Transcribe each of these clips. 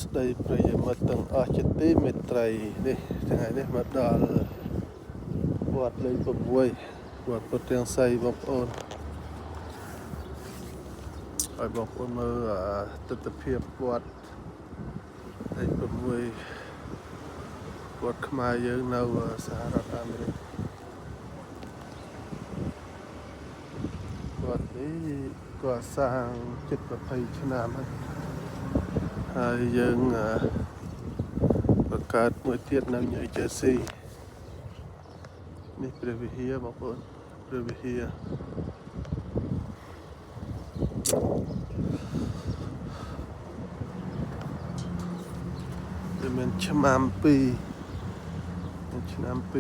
ស្ដីប្រិយមិត្តទាំងអស់ជាទីមេត្រីនេះថ្ងៃនេះមកដល់វត្តលេខ6វត្តពុទ្ធរាំងសីបងប្អូនឲ្យបងប្អូនមើលទស្សនភាពវត្តលេខ6វត្តខ្មែរយើងនៅសហរដ្ឋអាមេរិកវត្តនេះគាត់សាងជិត20ឆ្នាំហើយយើងបង្កើតមួយទៀតនៅញ៉ៃជេស៊ីនេះព្រះវិហារបងប្អូនព្រះវិហារវាមានឆ្នាំ2ឆ្នាំ2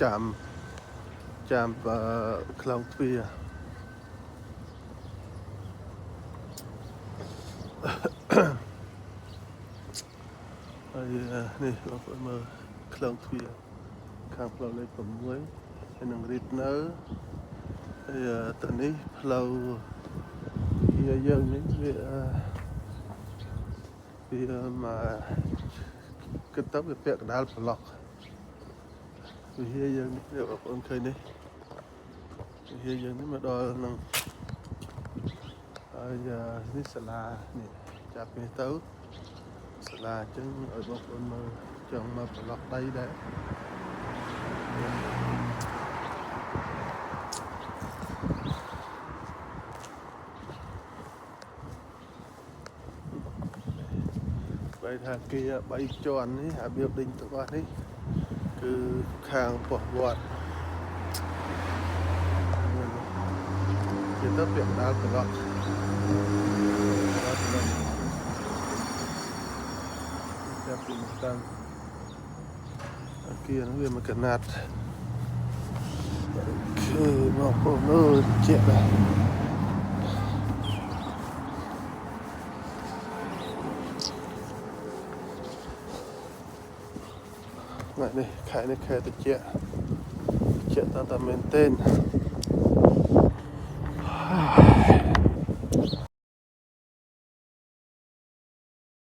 ចាំខ្លងទ្វារហើយនេះបងប្អូនមើលខ្លងទ្វារខាងផ្លូវលេខ6ហើយនឹងរីតនៅហើយតនេះផ្លូវយើងនេះវាមកគិតទៅវាពាក់កណ្ដាលប្លុកវិហារយើងនេះបងប្អូនឃើញនេះវិហារយើងនេះមកដល់នឹងហើយនេះសាលានេះចាប់នេះទៅសាលាអញ្ចឹងឲ្យបងប្អូនមើលចង់មកប្លុកដីដែរបែរថាគេ3ជាន់នេះរបៀបដេញទាំងអស់នេះគឺខាងពោះវត្តគេទៅពាក់ដាល់ប្លុកចាប់ពីតាំងអាគារនេះវាមកកណាត់គឺមកពោះមើលជាក់ដែរនេះខែនេះខែតិចតតែមែនទែន